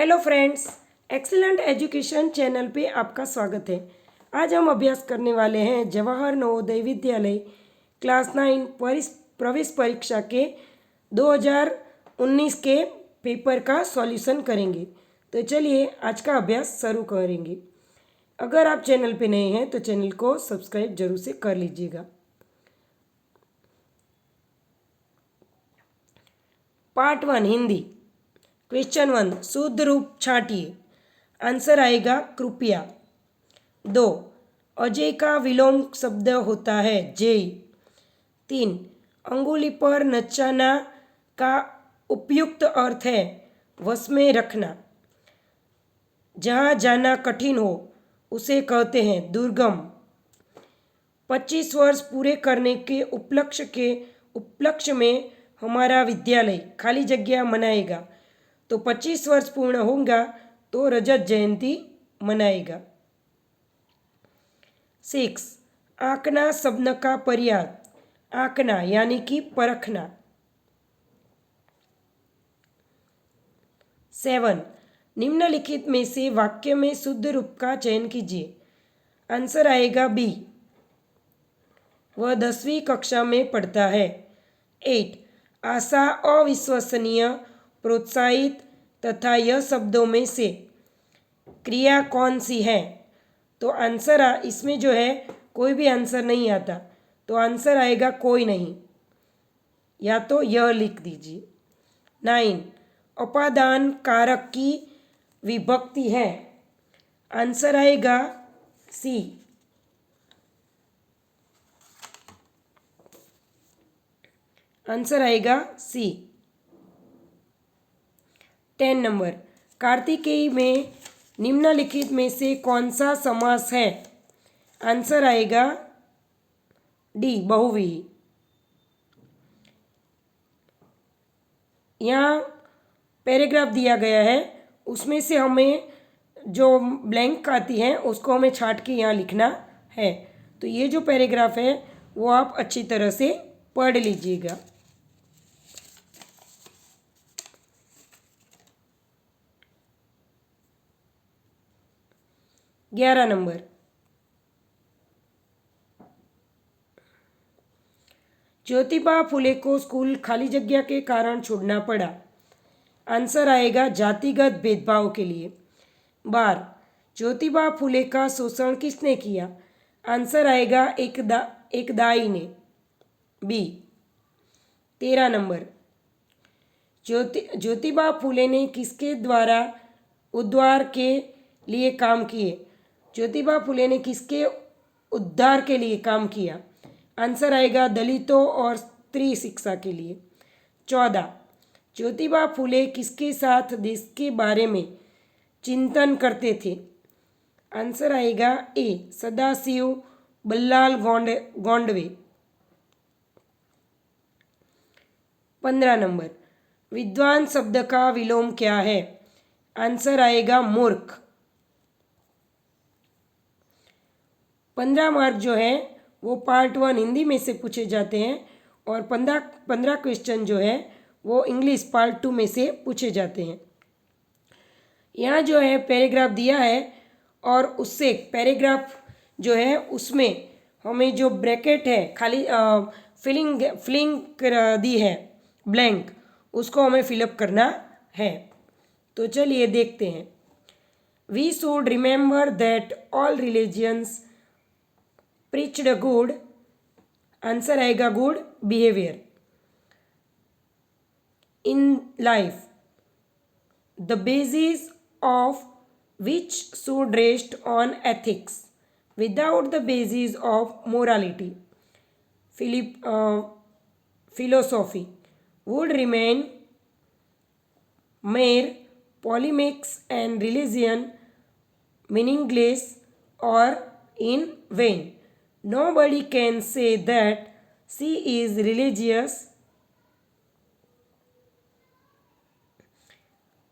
Hello friends, excellent education channel पे आपका स्वागत है। आज हम अभ्यास करने वाले हैं जवाहर नवोदय विद्यालय क्लास 9 प्रवेश परीक्षा के 2019 के पेपर का सॉल्यूशन करेंगे। तो चलिए आज का अभ्यास शुरू करेंगे। अगर आप चैनल पे नए हैं तो चैनल को सब्सक्राइब जरूर से कर लीजिएगा। पार्ट 1 हिंदी। क्वेश्चन 1 शुद्ध रूप छांटिए। आंसर आएगा कृपया। 2 अजय का विलोम शब्द होता है जय। 3 अंगुली पर नचाना का उपयुक्त अर्थ है वश में रखना। जहाँ जाना कठिन हो उसे कहते हैं दुर्गम। 25 वर्ष पूरे करने के उपलक्ष्य में हमारा विद्यालय खाली जगह मनाएगा। तो 25 वर्ष पूर्ण होगा तो रजत जयंती मनाएगा। 6 आंकना शब्द का पर्याय आंकना यानी कि परखना। 7 निम्नलिखित में से वाक्य में शुद्ध रूप का चयन कीजिए। आंसर आएगा बी, वह 10वीं कक्षा में पढ़ता है। 8 आशा अविश्वसनीय प्रोत्साहित तथा यह शब्दों में से क्रिया कौन सी है। तो आंसर इसमें जो है कोई भी आंसर नहीं आता, तो आंसर आएगा कोई नहीं, या तो यह लिख दीजिए। 9 अपादान कारक की विभक्ति है। आंसर आएगा सी। आंसर आएगा सी। 10 नंबर कार्तिकेय में निम्नलिखित में से कौन सा समास है। आंसर आएगा डी बहुव्रीहि। यहाँ पैराग्राफ दिया गया है, उसमें से हमें जो ब्लैंक आती है उसको हमें छांट के यहाँ लिखना है। तो ये जो पैराग्राफ है वो आप अच्छी तरह से पढ़ लीजिएगा। 11 नंबर ज्योतिबा फुले को स्कूल खाली जगह के कारण छोड़ना पड़ा। आंसर आएगा जातिगत भेदभाव के लिए। 12 ज्योतिबा फुले का शोषण किसने किया। आंसर आएगा एक दाई ने, बी। 13 नंबर ज्योतिबा फुले ने किसके द्वारा उद्धार के लिए काम किए। ज्योतिबा फुले ने किसके उद्धार के लिए काम किया। आंसर आएगा दलितों और स्त्री शिक्षा के लिए। 14 ज्योतिबा फुले किसके साथ देश के बारे में चिंतन करते थे। आंसर आएगा ए सदाशिव बल्लाल गोंडवे। 15 नंबर विद्वान शब्द का विलोम क्या है। आंसर आएगा मूर्ख। 15 मार्क जो है वो पार्ट 1 हिंदी में से पूछे जाते हैं और 15 क्वेश्चन जो है वो इंग्लिश पार्ट 2 में से पूछे जाते हैं। यहाँ जो है पैराग्राफ दिया है और उससे पैराग्राफ जो है उसमें हमें जो ब्रैकेट है खाली फिलिंग दी है ब्लैंक, उसको हमें फिलअप करना है। तो चलिए देखते हैं। We should remember that all religions preached a good। Answer आएगा good behaviour in life, the basis of which should rest on ethics without the basis of morality philosophy would remain mere polemics and religion meaningless or in vain। Nobody can say that she is religious।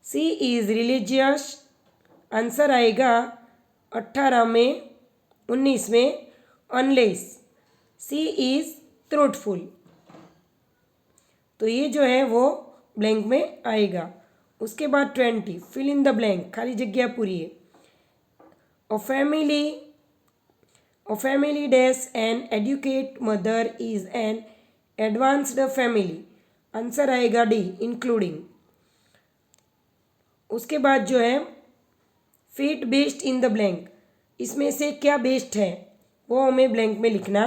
she is religious। Answer आएगा 18 में 19 में unless she is truthful। तो ये जो है वो blank में आएगा उसके बाद 20 फिल इन द ब्लैंक, खाली जगह पूरी है। A family dash an educate mother is an advanced family, answer आएगा डी इंक्लूडिंग। उसके बाद जो है fit best in the blank, इसमें से क्या बेस्ट है वो हमें ब्लैंक में लिखना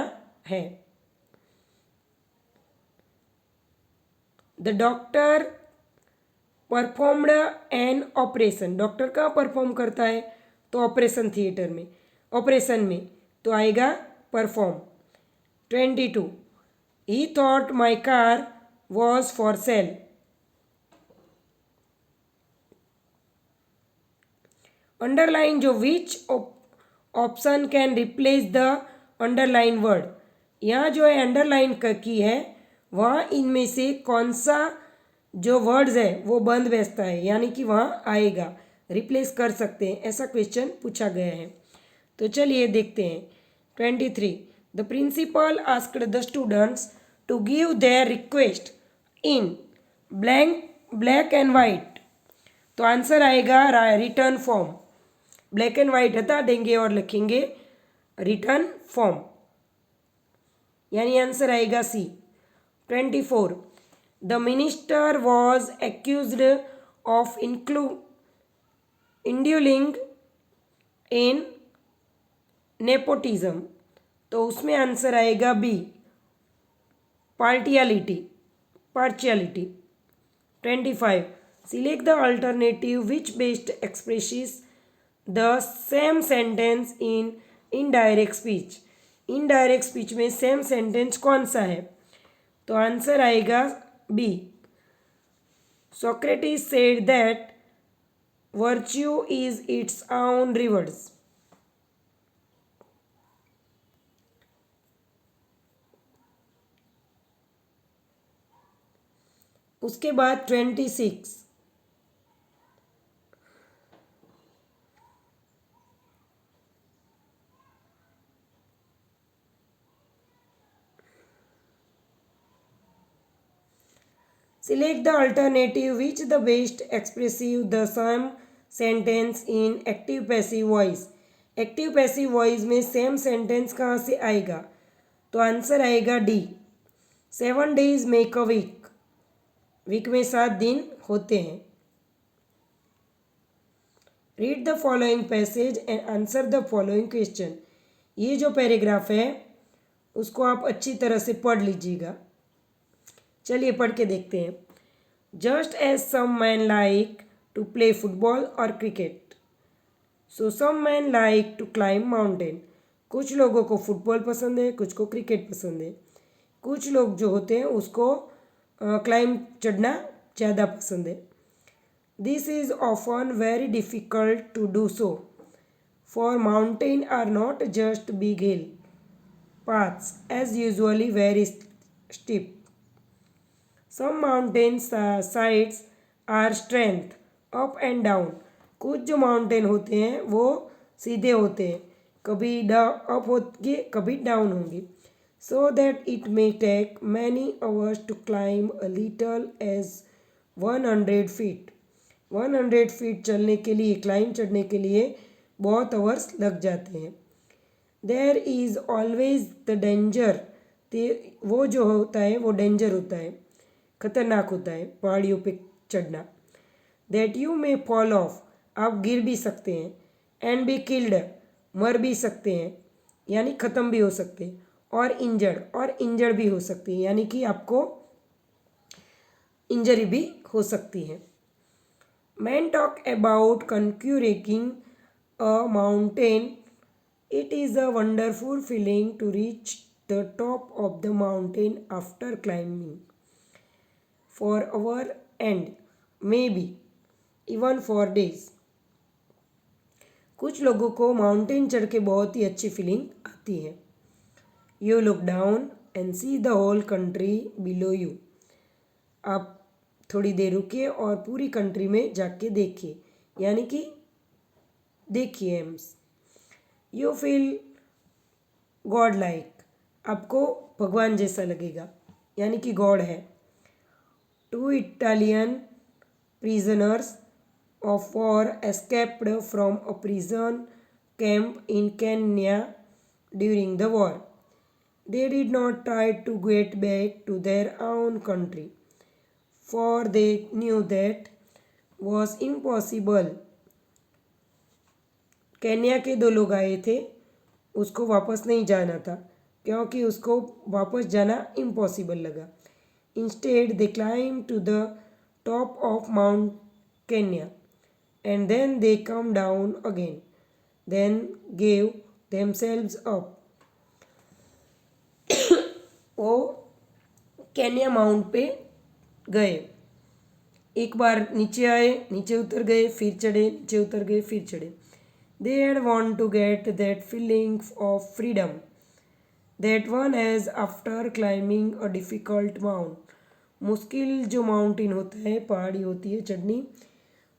है। The doctor performed an operation, doctor कहाँ परफॉर्म करता है तो ऑपरेशन थिएटर में, ऑपरेशन में, तो आएगा perform. 22 he thought my car was for sale, underline जो which option can replace the underline word, यहाँ जो है अंडरलाइन की है वहाँ इनमें से कौन सा जो वर्ड्स है वो बंद बैठता है, यानी कि वहाँ आएगा, रिप्लेस कर सकते हैं, ऐसा क्वेश्चन पूछा गया है। तो चलिए देखते हैं। 23 the principal asked the students to give their request in black and white, तो आंसर आएगा return form, black and white हटा देंगे और लिखेंगे रिटर्न फॉर्म, यानी आंसर आएगा C. 24 the minister was accused of indulging in nepotism, तो उसमें आंसर आएगा B partiality. 25 select the alternative which best expresses the same sentence in indirect speech, indirect speech में सेम सेंटेंस कौन सा है, तो आंसर आएगा B Socrates said that virtue is its own reverse. उसके बाद 26 Select the alternative which the best expressive the same sentence in active passive voice, active passive voice में same sentence कहाँ से आएगा, तो आंसर आएगा D 7 days make a week, week में 7 दिन होते हैं। Read the following passage and answer the following question, ये जो पैराग्राफ है उसको आप अच्छी तरह से पढ़ लीजिएगा। चलिए पढ़ के देखते हैं। Just as some man like to play football और cricket, so some man like to climb mountain, कुछ लोगों को फुटबॉल पसंद है, कुछ को क्रिकेट पसंद है, कुछ लोग जो होते हैं उसको क्लाइंब चढ़ना ज़्यादा पसंद है। This is often very difficult to do so, for mountain are not just big hill paths as usually very steep. Some mountain sides are strength up and down. कुछ जो माउंटेन होते हैं वो सीधे होते हैं, कभी अप होंगे कभी डाउन होंगे। So that it may take many hours to climb a little as 100 feet, 100 feet चलने के लिए क्लाइंब चढ़ने के लिए बहुत आवर्स लग जाते हैं। There is always the danger, वो जो होता है वो डेंजर होता है, खतरनाक होता है पहाड़ियों पे चढ़ना। That you may fall of, आप गिर भी सकते हैं। एंड बी किल्ड, मर भी सकते हैं यानी ख़त्म भी हो सकते हैं। और इंजर्ड भी हो सकती है, यानी कि आपको इंजरी भी हो सकती है। Man talk about conquering a mountain, it is a wonderful feeling to reach the top of the mountain after climbing for hours and maybe even for days. कुछ लोगों को माउंटेन चढ़ के बहुत ही अच्छी फीलिंग आती है। You look down and see the whole country below you, आप थोड़ी देर रुकिए और पूरी कंट्री में जाके देखिए, यानी कि देखिए एम्स। यू फील गॉड लाइक, आपको भगवान जैसा लगेगा, यानी कि गॉड है। To Italian prisoners of war escaped from a prison camp in Kenya during the war. They did not try to get back to their own country, for they knew that was impossible. Kenya के दो लोग आए थे, उसको वापस नहीं जाना था क्योंकि उसको वापस जाना इम्पॉसिबल लगा. Instead they climb to the top of mount Kenya and then they come down again, then gave themselves up. वो केन्या माउंट पे गए, एक बार नीचे आए, नीचे उतर गए, फिर चढ़े, नीचे उतर गए, फिर चढ़े. They had want to get that feeling of freedom that one has after climbing a difficult mount. मुश्किल जो माउंटेन होता है, पहाड़ी होती है चढ़नी,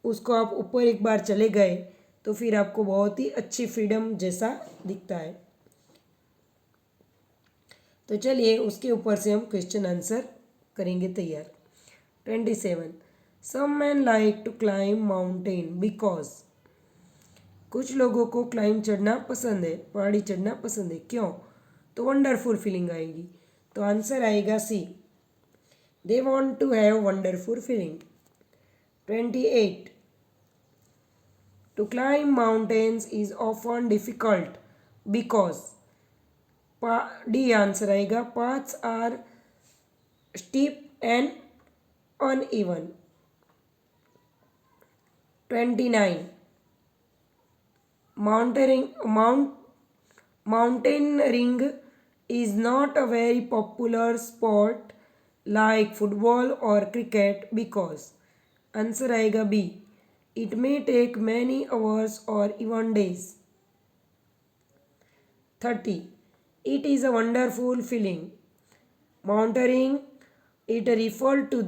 उसको आप ऊपर एक बार चले गए तो फिर आपको बहुत ही अच्छी फ्रीडम जैसा दिखता है. तो चलिए उसके ऊपर से हम क्वेश्चन आंसर करेंगे तैयार. 27. Some men like to climb mountain because. कुछ लोगों को क्लाइंब चढ़ना पसंद है, पहाड़ी चढ़ना पसंद है. क्यों? तो वंडरफुल फीलिंग आएगी. तो आंसर आएगा C. They want to have wonderful feeling. 28. To climb mountains is often difficult because. D answer आएगा. Paths are steep and uneven. 29. Mountaineering is not a very popular sport like football or cricket because. Answer आएगा B. It may take many hours or even days. 30. It is a wonderful feeling. Mountaineering it refer to.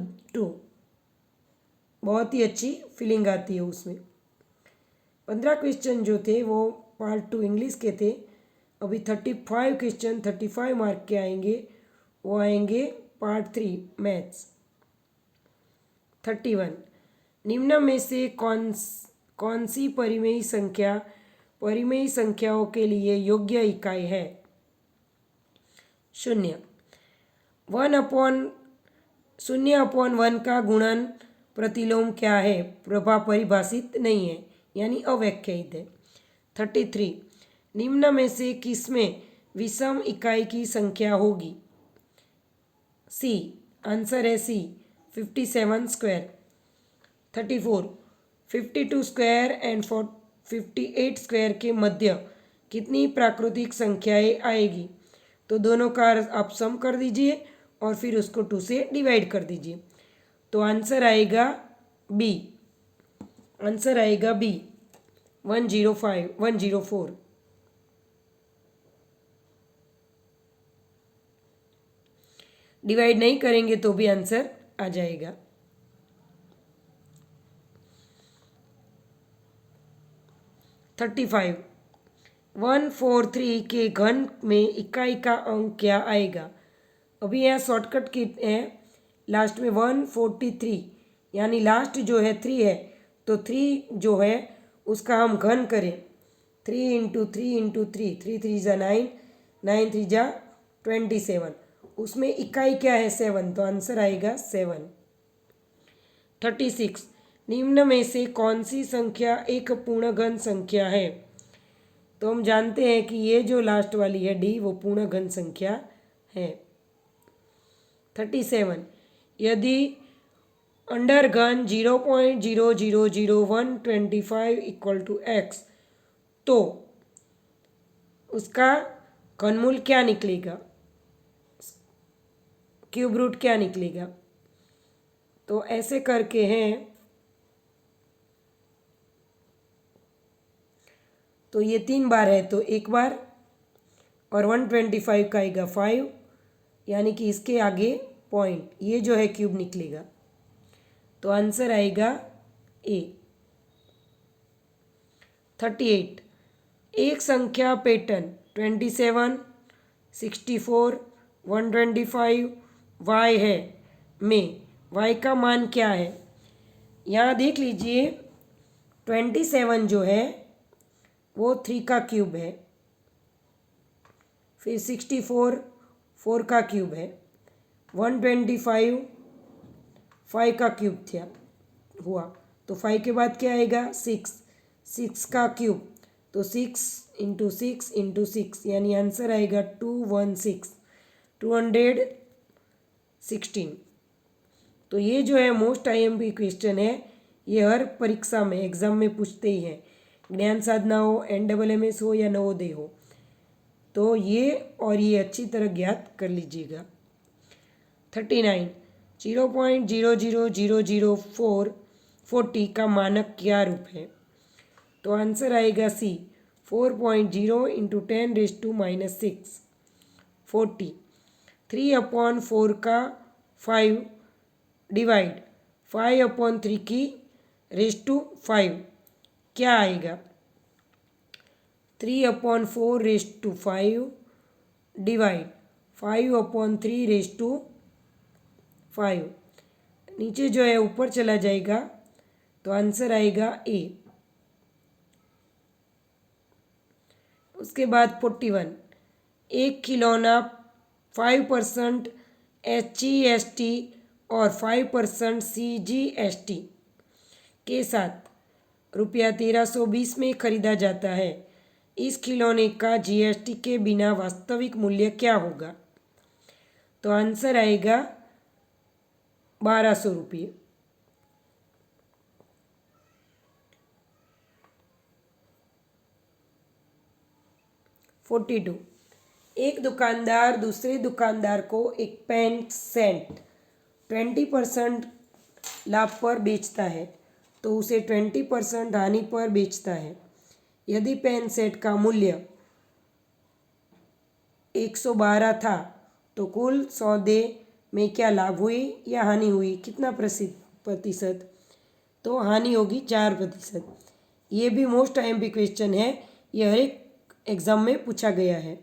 बहुत ही अच्छी feeling आती है उसमें. 15 question जो थे वो part 2 English के थे. अभी 35 क्वेश्चन 35 मार्क के आएंगे, वो आएंगे पार्ट 3 मैथ्स. 31. निम्न में से कौन सी परिमेय संख्याओं के लिए योग्य इकाई है? 0. 0/1 का गुणन प्रतिलोम क्या है? प्रभा परिभाषित नहीं है, यानी अव्याख्यायित है. 33. निम्न में से किसमें विषम इकाई की संख्या होगी? सी. आंसर है सी. 57 स्क्वायर. 34. 52 स्क्वायर एंड 58 स्क्वायर के मध्य कितनी प्राकृतिक संख्याएं आएगी? तो दोनों का आप सम कर दीजिए और फिर उसको 2 से डिवाइड कर दीजिए. तो आंसर आएगा बी. आंसर आएगा बी. 104. डिवाइड नहीं करेंगे तो भी आंसर आ जाएगा. 35. 143 के घन में इकाई का अंक क्या आएगा? अभी यहाँ शॉर्टकट की है, लास्ट में 143 यानी लास्ट जो है 3 है, तो 3 जो है उसका हम घन करें. 3 × 3 × 3, 3 3 जा 9, 9 3 जा 27. उसमें इकाई क्या है? 7. तो आंसर आएगा 7. 36. निम्न में से कौन सी संख्या एक पूर्ण घन संख्या है? तो हम जानते हैं कि ये जो लास्ट वाली है डी, वो पूर्ण घन संख्या है. 37. यदि अंडर घन 0.0000125 इक्वल टू एक्स, तो उसका घनमूल क्या निकलेगा? क्यूब रूट क्या निकलेगा? तो ऐसे करके हैं, तो ये 3 बार है तो 1 बार, और 125 का आएगा 5, यानी कि इसके आगे पॉइंट, ये जो है क्यूब निकलेगा. तो आंसर आएगा ए. 38. एक संख्या पैटर्न 27, 64, 125 वाई है में वाई का मान क्या है? यहाँ देख लीजिए 27 जो है वो 3 का क्यूब है, फिर 64 4 का क्यूब है, 125 5 का क्यूब था हुआ, तो 5 के बाद क्या आएगा 6 6 का क्यूब, तो 6 इंटू 6 इंटू 6 यानी आंसर आएगा 216 216। तो ये जो है मोस्ट आईएमपी क्वेश्चन है, ये हर परीक्षा में एग्ज़ाम में पूछते ही हैं, ज्ञान साधना हो, NMMS हो या नवोदय हो, तो ये और ये अच्छी तरह ज्ञात कर लीजिएगा। 39 0.00004 का मानक क्या रूप है? तो आंसर आएगा सी 4.0 इंटू 10⁻⁻6 40। 3/4 का 5 डिवाइड 5/3 की ⁵5 क्या आएगा? 3/4 डिवाइड 5/3 नीचे जो है ऊपर चला जाएगा, तो आंसर आएगा ए। उसके बाद 41 एक खिलौना 5% HGST और 5% CGST के साथ ₹1320 में खरीदा जाता है। इस खिलौने का GST के बिना वास्तविक मूल्य क्या होगा? तो आंसर आएगा 1200 रुपये। 42 एक दुकानदार दूसरे दुकानदार को एक पेन सेट 20% लाभ पर बेचता है, तो उसे 20% हानि पर बेचता है। यदि पेन सेट का मूल्य 112 था, तो कुल सौदे में क्या लाभ हुई या हानि हुई, कितना प्रतिशत? तो हानि होगी 4%। ये भी मोस्ट आईएमपी क्वेश्चन है, ये हर एक एग्ज़ाम में पूछा गया है,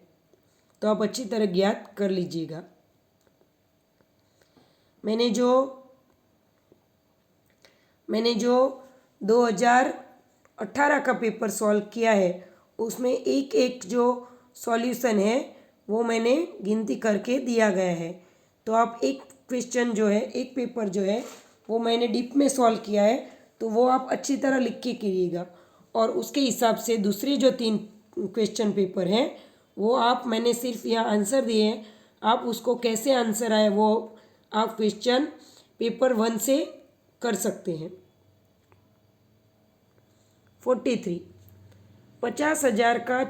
तो आप अच्छी तरह ज्ञात कर लीजिएगा। मैंने जो 2018 का पेपर सॉल्व किया है, उसमें एक एक जो सॉल्यूशन है वो मैंने गिनती करके दिया गया है, तो आप एक क्वेश्चन जो है, एक पेपर जो है वो मैंने डीप में सॉल्व किया है, तो वो आप अच्छी तरह लिख के कीजिएगा, और उसके हिसाब से दूसरे जो 3 क्वेश्चन पेपर हैं वो आप, मैंने सिर्फ यहाँ आंसर दिए हैं, आप उसको कैसे आंसर आए वो आप क्वेश्चन पेपर 1 से कर सकते हैं। 43 50,000 का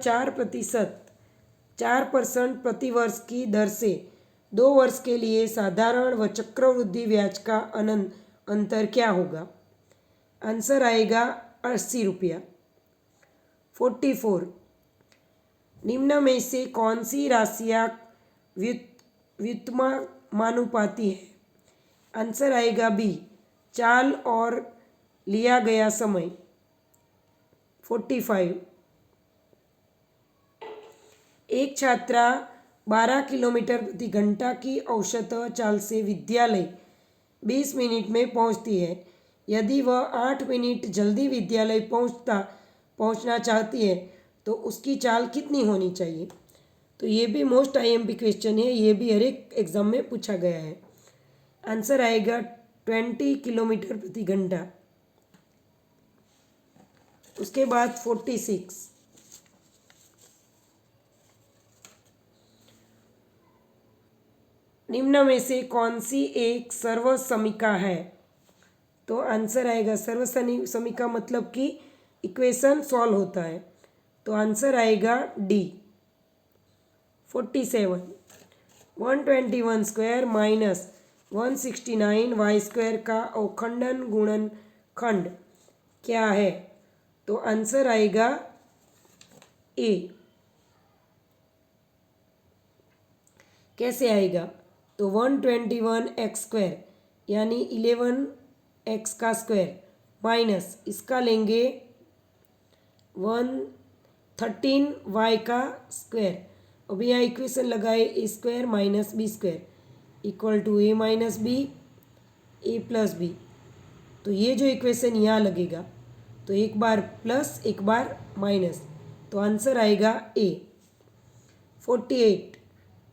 4% प्रतिवर्ष की दर से 2 वर्ष के लिए साधारण व चक्रवृद्धि ब्याज का अंतर क्या होगा? आंसर आएगा 80 रुपया। 44 निम्न में से कौन सी राशियाँ व्युत्क्रमानुपाती है? आंसर आएगा बी चाल और लिया गया समय। 45 एक छात्रा 12 किलोमीटर प्रति घंटा की औसत चाल से विद्यालय 20 मिनट में पहुंचती है। यदि वह 8 मिनट जल्दी विद्यालय पहुंचना चाहती है, तो उसकी चाल कितनी होनी चाहिए? तो ये भी मोस्ट आईएमपी क्वेश्चन है, ये भी हर एक एग्ज़ाम में पूछा गया है। आंसर आएगा 20 किलोमीटर प्रति घंटा। उसके बाद 46 निम्न में से कौन सी एक सर्वसमीका है? तो आंसर आएगा सर्वसमीका मतलब कि इक्वेशन सॉल्व होता है, तो आंसर आएगा D. 47 121 square minus 169 Y square का अवखंडन गुणनखंड क्या है? तो आंसर आएगा ए। कैसे आएगा? तो 121 एक्स स्क्वायर यानी 11 एक्स का स्क्वायर माइनस इसका लेंगे 113 वाई का स्क्वायर। अब यहाँ इक्वेशन लगाए A square minus B square equal to A minus B A plus B. तो ये जो इक्वेशन यहाँ लगेगा, तो एक बार प्लस एक बार माइनस, तो आंसर आएगा ए। 48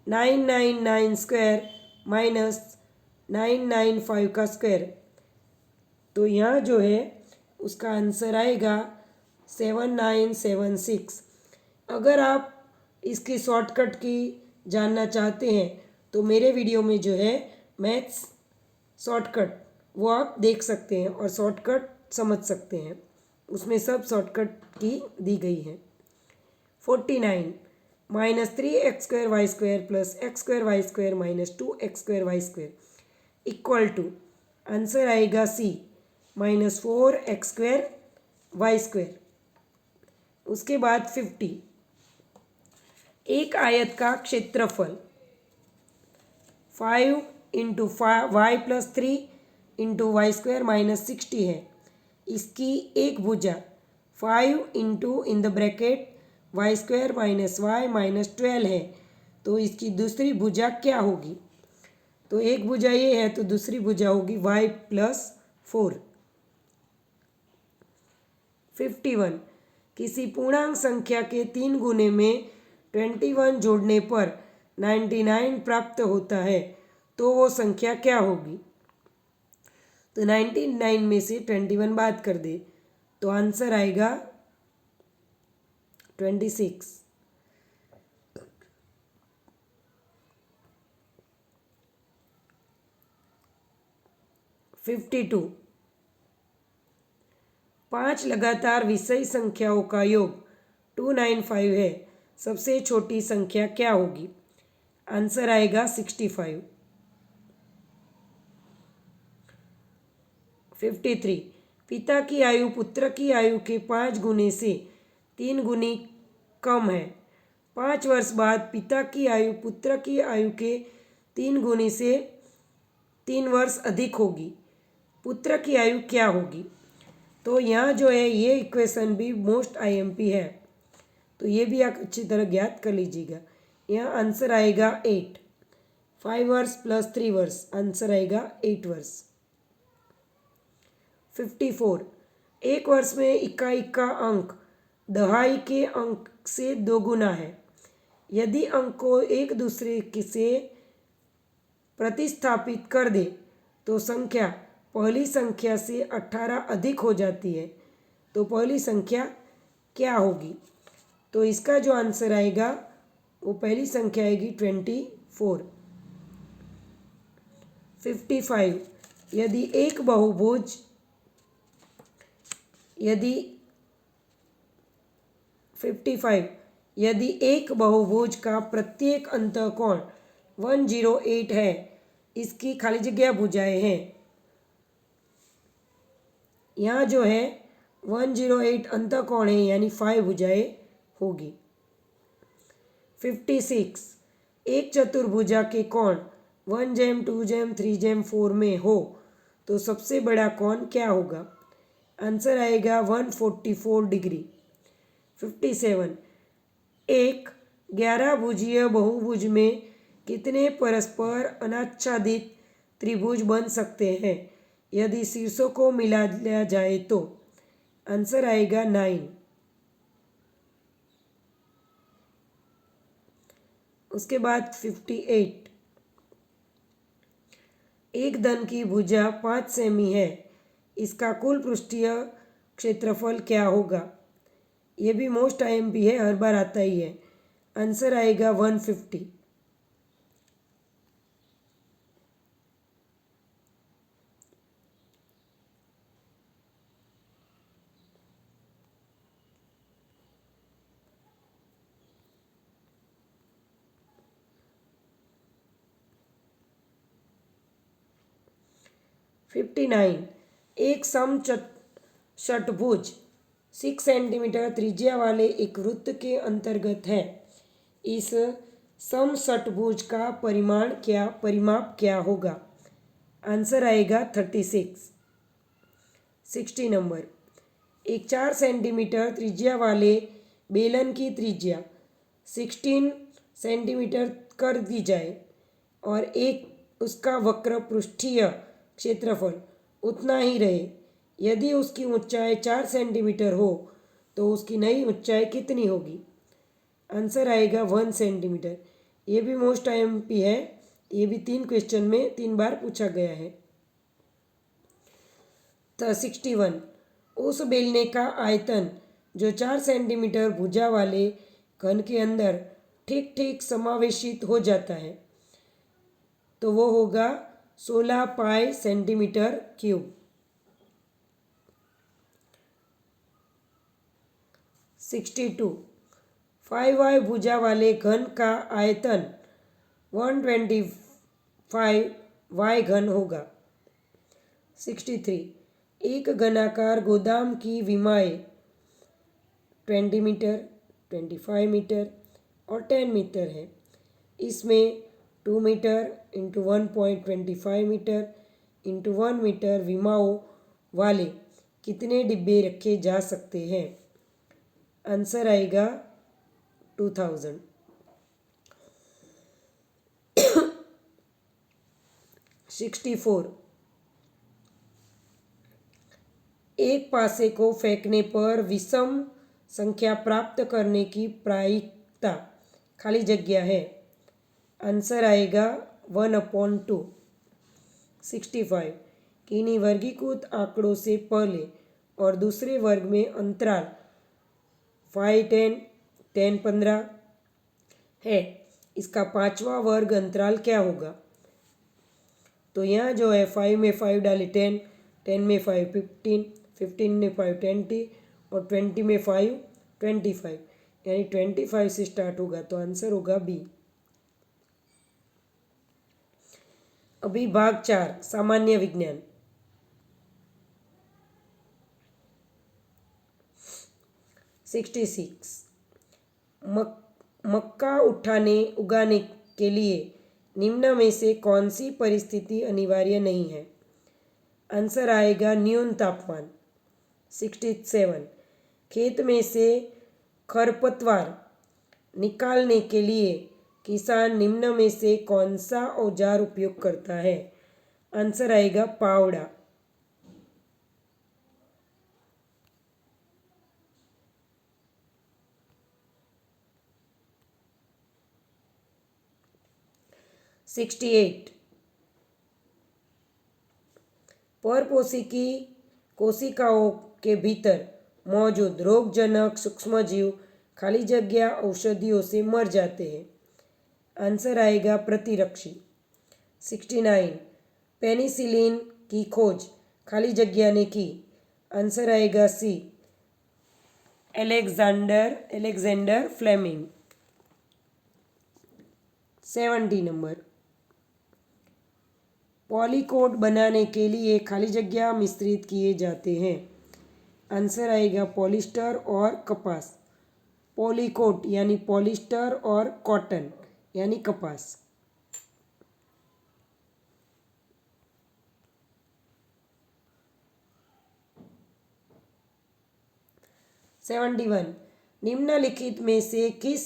999 स्क्वायर माइनस 995 का स्क्वायर, तो यहाँ जो है उसका आंसर आएगा 7976। अगर आप इसकी शॉर्टकट की जानना चाहते हैं तो मेरे वीडियो में जो है मैथ्स शॉर्टकट वो आप देख सकते हैं और शॉर्टकट समझ सकते हैं, उसमें सब शॉर्टकट की दी गई है। 49 -3x² y² plus x² y² -2x² y² equal to, answer आएगा सी -4x² y²। उसके बाद 50, एक आयत का क्षेत्रफल 5 into y plus 3 into y² -60 है। इसकी एक भुजा 5 into in the bracket y² -y -12 है, तो इसकी दूसरी भुजा क्या होगी? तो एक भुजा ये है तो दूसरी भुजा होगी y प्लस 4। 51, किसी पूर्णांक संख्या के 3 गुने में 21 जोड़ने पर 99 प्राप्त होता है, तो वो संख्या क्या होगी? तो 99 में से 21 बात कर दे तो आंसर आएगा 26। 52, 5 लगातार विषय संख्याओं का योग 295 है, सबसे छोटी संख्या क्या होगी? आंसर आएगा 65। 53, पिता की आयु पुत्र की आयु के 5 गुने से 3 गुनी कम है। 5 वर्ष बाद पिता की आयु पुत्र की आयु के 3 गुने से 3 वर्ष अधिक होगी, पुत्र की आयु क्या होगी? तो यहाँ जो है ये इक्वेशन भी मोस्ट आईएमपी है, तो ये भी आप अच्छी तरह ज्ञात कर लीजिएगा। यहाँ आंसर आएगा 8। 5 वर्ष प्लस 3 वर्ष, आंसर आएगा 8 वर्ष। 54, एक वर्ष में इकाई का अंक दहाई के अंक से 2 गुना है। यदि अंक को एक दूसरे से प्रतिस्थापित कर दे तो संख्या पहली संख्या से 18 अधिक हो जाती है, तो पहली संख्या क्या होगी? तो इसका जो आंसर आएगा वो पहली संख्या आएगी 24। 55, यदि एक बहुभुज यदि एक बहुभुज का प्रत्येक अंतःकोण 108 है, इसकी खाली जगह भुजाएं हैं। यहाँ जो है 108 अंतःकोण है यानी 5 भुजाएं होगी। 56, एक चतुर्भुजा के कोण 1 जैम 2 जैम 3 जैम 4 में हो तो सबसे बड़ा कोण क्या होगा? आंसर आएगा 144 डिग्री। 57, एक 11 भुजीय बहुभुज में कितने परस्पर अनाच्छादित त्रिभुज बन सकते हैं यदि शीर्षों को मिला लिया जाए तो? आंसर आएगा 9। उसके बाद 58, एक धन की भुजा 5 सेमी है, इसका कुल पृष्ठीय क्षेत्रफल क्या होगा? ये भी मोस्ट आईएमपी है, हर बार आता ही है। आंसर आएगा 150। 59, एक षटभुज 6 सेंटीमीटर त्रिज्या वाले एक वृत्त के अंतर्गत है। इस समषटभुज का परिमाप क्या होगा? आंसर आएगा 36। 60 नंबर, एक 4 सेंटीमीटर त्रिज्या वाले बेलन की त्रिज्या 16 सेंटीमीटर कर दी जाए और एक उसका वक्र पृष्ठीय क्षेत्रफल उतना ही रहे, यदि उसकी ऊंचाई 4 सेंटीमीटर हो तो उसकी नई ऊंचाई कितनी होगी? आंसर आएगा 1 सेंटीमीटर। ये भी मोस्ट आईएमपी है, ये भी 3 क्वेश्चन में 3 बार पूछा गया है। 61 उस बेलने का आयतन जो 4 सेंटीमीटर भुजा वाले घन के अंदर ठीक ठीक समावेशित हो जाता है तो वो होगा 16 पाई सेंटीमीटर क्यूब। 62 5y भुजा वाले घन का आयतन 125 y घन होगा। 63 एक घनाकार गोदाम की विमाएँ 20 मीटर, 25 मीटर और 10 मीटर है। इसमें 2 metre into 1.25 metre into 1 metre विमाओं वाले कितने डिब्बे रखे जा सकते हैं? आंसर आएगा 2000। 64 एक पासे को फेंकने पर विषम संख्या प्राप्त करने की प्रायिकता खाली जगह है। आंसर आएगा 1/2। 65 किन्हीं वर्गीकृत आंकड़ों से पहले और दूसरे वर्ग में अंतराल 5, 10, 10, 15 है, इसका 5वां वर्ग अंतराल क्या होगा? तो यहाँ जो है 5 में 5 डाले 10, 10 में 5 15, 15 में 5 20 और 20 में 5 25, यानी 25 से स्टार्ट होगा तो आंसर होगा बी। अभी भाग 4 सामान्य विज्ञान। 66 मक्का उगाने के लिए निम्न में से कौन सी परिस्थिति अनिवार्य नहीं है? आंसर आएगा न्यून तापमान। 67 खेत में से खरपतवार निकालने के लिए किसान निम्न में से कौन सा औजार उपयोग करता है? आंसर आएगा पावड़ा। 68 परपोषी कोशिकाओं के भीतर मौजूद रोगजनक सूक्ष्मजीव खाली जगह औषधियों से मर जाते हैं। आंसर आएगा प्रतिरक्षी। 69 पेनिसिलिन की खोज खाली जगह ने की। आंसर आएगा सी एलेक्जेंडर फ्लेमिंग। 70 नंबर पॉलीकोट बनाने के लिए खाली जगह मिश्रित किए जाते हैं। आंसर आएगा पॉलिस्टर और कपास। पॉलीकोट यानी पॉलिस्टर और कॉटन यानी कपास। 71 निम्नलिखित में से किस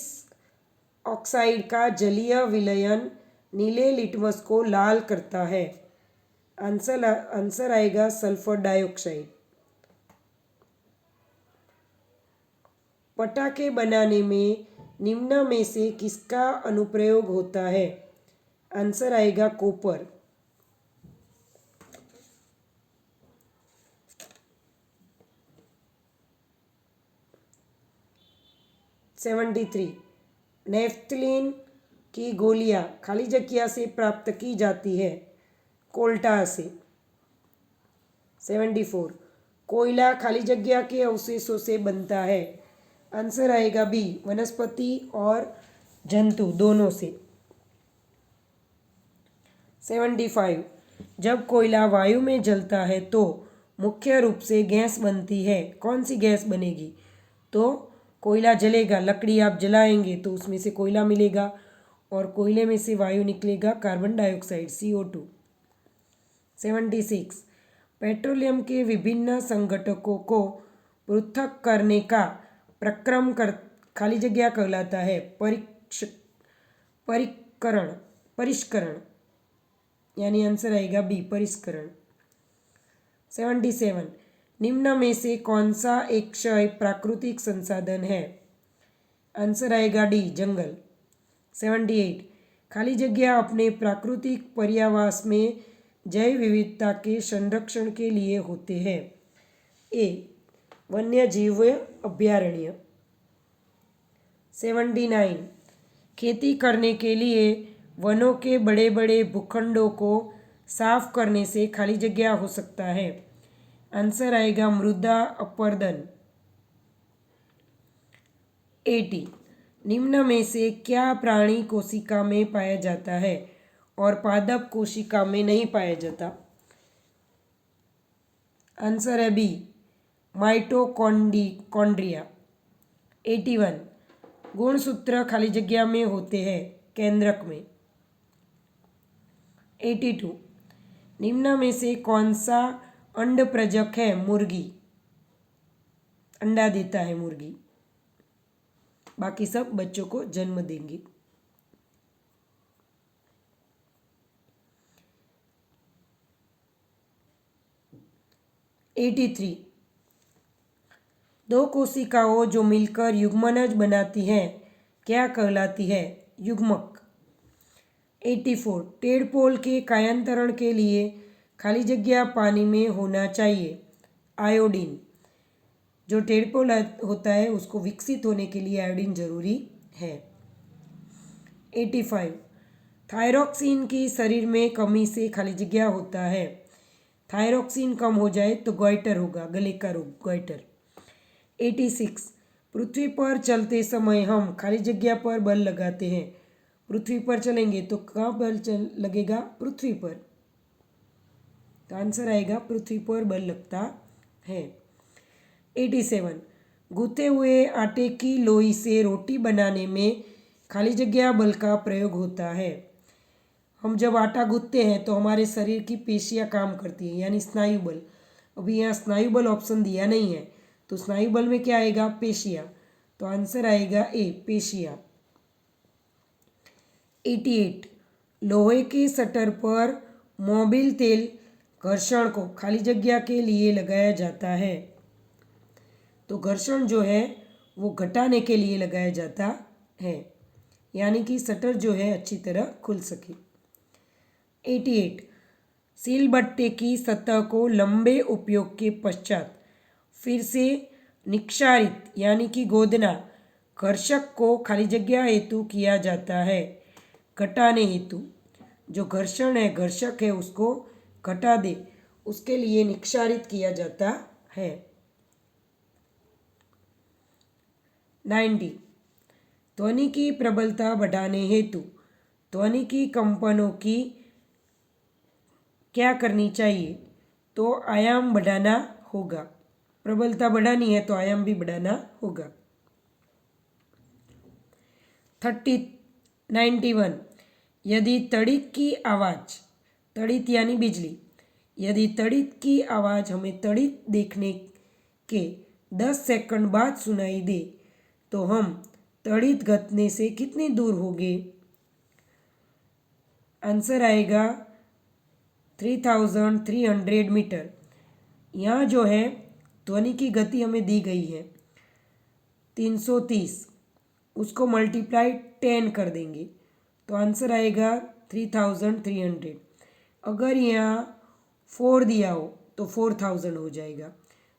ऑक्साइड का जलीय विलयन नीले लिटमस को लाल करता है? आंसर आएगा सल्फर डाइऑक्साइड। पटाखे बनाने में निम्न में से किसका अनुप्रयोग होता है? आंसर आएगा कॉपर। 73 नेफ्थलीन की गोलियां खाली जगह से प्राप्त की जाती है। कोल्टा से। 74 कोयला खाली जगह के अवशेषों से बनता है। आंसर आएगा बी वनस्पति और जंतु दोनों से। 75 जब कोयला वायु में जलता है तो मुख्य रूप से गैस बनती है। कौन सी गैस बनेगी? तो कोयला जलेगा, लकड़ी आप जलाएंगे तो उसमें से कोयला मिलेगा और कोयले में से वायु निकलेगा कार्बन डाइऑक्साइड CO2। 76 पेट्रोलियम के विभिन्न संघटकों को पृथक करने का प्रक्रम खाली जगह कहलाता है परिष्करण यानी आंसर आएगा बी परिष्करण। 77 निम्न में से कौन सा एक क्षय प्राकृतिक संसाधन है? आंसर आएगा डी, जंगल। 78, खाली जगह अपने प्राकृतिक पर्यावास में जैव विविधता के संरक्षण के लिए होते हैं। ए, वन्य जीव अभयारण्य। 79, खेती करने के लिए वनों के बड़े बड़े भूखंडों को साफ करने से खाली जगह हो सकता है। आंसर आएगा मृदा अपरदन। 80, निम्न में से क्या प्राणी कोशिका में पाया जाता है और पादप कोशिका में नहीं पाया जाता? आंसर है बी, माइटोकॉन्ड्रिया। 81, गुणसूत्र खाली जगह में होते हैं, केंद्रक में। 82, निम्न में से कौन सा अंडप्रजक है? मुर्गी, अंडा देता है मुर्गी, बाकी सब बच्चों को जन्म देंगी। 83, दो कोशिकाओं जो मिलकर युग्मनज बनाती हैं क्या कहलाती है? युग्मक। 84, टेडपोल के कायांतरण के लिए खाली जगह पानी में होना चाहिए, आयोडीन। जो टेडपोल होता है उसको विकसित होने के लिए आयोडीन जरूरी है। 85, थायरॉक्सिन की शरीर में कमी से खाली जगह होता है। थायरॉक्सिन कम हो जाए तो गॉइटर होगा, गले का रोग, गॉइटर। 86, पृथ्वी पर चलते समय हम खाली जगह पर बल लगाते हैं। पृथ्वी पर चलेंगे तो कहाँ बल लगेगा? पृथ्वी पर। तो आंसर आएगा पृथ्वी पर बल लगता है। 87, गूंथे हुए आटे की लोई से रोटी बनाने में खाली जगह बल का प्रयोग होता है। हम जब आटा गूंथते हैं तो हमारे शरीर की पेशियां काम करती हैं, यानी स्नायु बल। अभी यहाँ स्नायु बल ऑप्शन दिया नहीं है, तो स्नायु बल में क्या आएगा? पेशियां। तो आंसर आएगा ए, पेशियां। 88, लोहे के शटर पर मोबिल तेल घर्षण को खाली जगह के लिए लगाया जाता है। तो घर्षण जो है वो घटाने के लिए लगाया जाता है, यानी कि शटर जो है अच्छी तरह खुल सके। 88, सिलबट्टे की सतह को लंबे उपयोग के पश्चात फिर से निक्षारित यानी कि गोदना घर्षक को खाली जगह हेतु किया जाता है, घटाने हेतु। जो घर्षण है, घर्षक है, उसको घटा दे उसके लिए निक्षारित किया जाता है। 90, ध्वनि की प्रबलता बढ़ाने हेतु ध्वनि की कंपनों की क्या करनी चाहिए? तो आयाम बढ़ाना होगा। प्रबलता बढ़ानी है तो आयाम भी बढ़ाना होगा। 91, यदि तड़ित की आवाज़, तड़ित यानी बिजली, यदि तड़ित की आवाज़ हमें तड़ित देखने के 10 सेकंड बाद सुनाई दे तो हम तड़ित घटने से कितनी दूर होंगे? आंसर आएगा 3300 मीटर। यहाँ जो है ध्वनि की गति हमें दी गई है 330, उसको मल्टीप्लाई 10 कर देंगे तो आंसर आएगा 3300। अगर यहाँ 4 दिया हो तो 4000 हो जाएगा।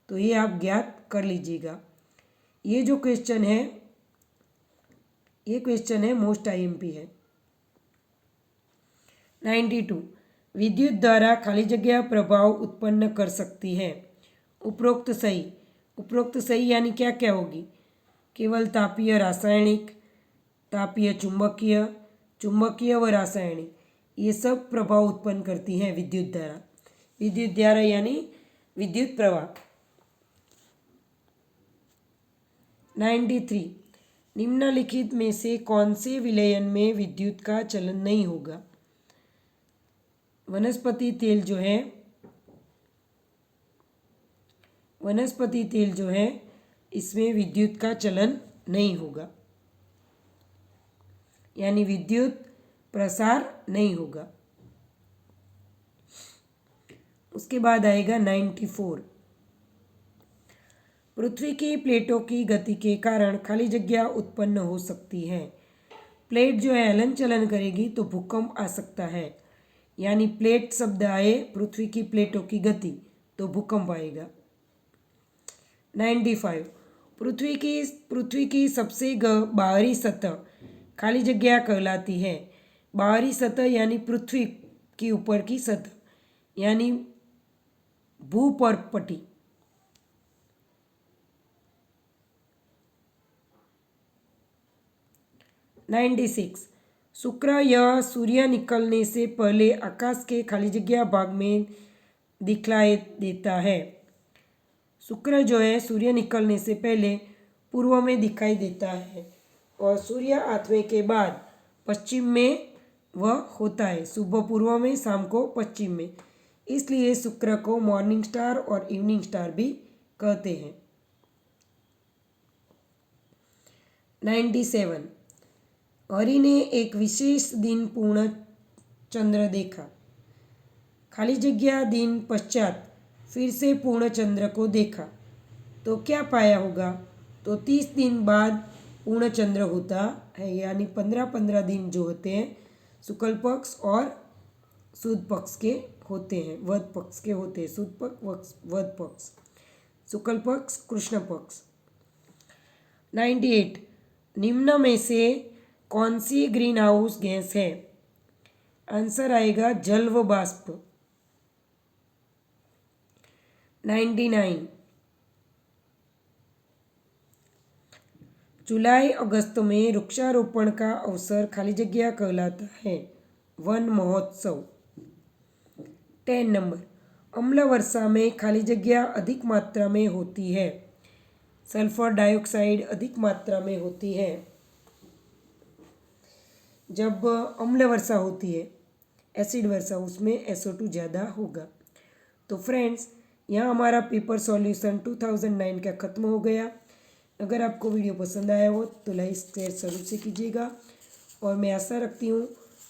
तो ये आप ज्ञात कर लीजिएगा। ये जो क्वेश्चन है, ये क्वेश्चन है मोस्ट आईएमपी है। 92, विद्युत द्वारा खाली जगह प्रभाव उत्पन्न कर सकती है। उपरोक्त सही, उपरोक्त सही यानी क्या क्या होगी? केवल तापीय रासायनिक, तापीय चुंबकीय, चुंबकीय व रासायनिक, ये सब प्रभाव उत्पन्न करती हैं विद्युत धारा। विद्युत धारा यानी विद्युत प्रवाह। 93, निम्नलिखित में से कौन से विलयन में विद्युत का चलन नहीं होगा? वनस्पति तेल जो है, वनस्पति तेल जो है इसमें विद्युत का चलन नहीं होगा, यानी विद्युत प्रसार नहीं होगा। उसके बाद आएगा 94, पृथ्वी की प्लेटों की गति के कारण खाली जगह उत्पन्न हो सकती है। प्लेट जो है हलन चलन करेगी तो भूकंप आ सकता है। यानी प्लेट शब्द आए पृथ्वी की प्लेटों की गति तो भूकंप आएगा। 95 पृथ्वी की सबसे बाहरी सतह खाली जगह कहलाती है। बाहरी सतह यानी पृथ्वी की ऊपर की सतह यानी भूपर्कपटी। 96 शुक्र यह सूर्य निकलने से पहले आकाश के खाली जगह भाग में दिखलाई देता है। शुक्र जो है सूर्य निकलने से पहले पूर्व में दिखाई देता है और सूर्य आठवें के बाद पश्चिम में वह होता है। सुबह पूर्व में, शाम को पश्चिम में। इसलिए शुक्र को मॉर्निंग स्टार और इवनिंग स्टार भी कहते हैं। 97 हरि ने एक विशेष दिन पूर्ण चंद्र देखा। खाली जगह दिन पश्चात फिर से पूर्ण चंद्र को देखा तो क्या पाया होगा? तो 30 दिन बाद पूर्ण चंद्र होता है। यानी 15-15 दिन जो होते हैं शुक्ल पक्ष और शुद्ध पक्ष के होते हैं, वध पक्ष के होते हैं। शुद्ध पक्ष, वध पक्ष, शुक्ल पक्ष, कृष्ण पक्ष। 98 निम्न में से कौन सी ग्रीन हाउस गैस है? आंसर आएगा जल व बाष्प। 99 जुलाई अगस्त में वृक्षारोपण का अवसर खाली जगह कहलाता है। वन महोत्सव। 10 नंबर अम्ल वर्षा में खाली जगह अधिक मात्रा में होती है। सल्फर डाइऑक्साइड अधिक मात्रा में होती है। जब अम्ल वर्षा होती है, एसिड वर्षा, उसमें SO2 ज़्यादा होगा। तो फ्रेंड्स, यहाँ हमारा पेपर सॉल्यूशन 2009 का ख़त्म हो गया। अगर आपको वीडियो पसंद आया हो तो लाइक शेयर जरूर से कीजिएगा और मैं आशा रखती हूँ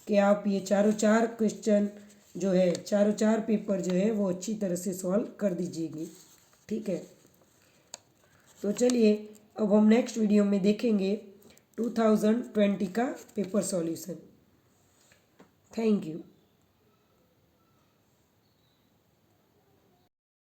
कि आप ये चारों चार क्वेश्चन जो है, चारों चार पेपर जो है वो अच्छी तरह से सॉल्व कर दीजिएगी। ठीक है, तो चलिए अब हम नेक्स्ट वीडियो में देखेंगे 2020 का पेपर सॉल्यूशन। Thank you.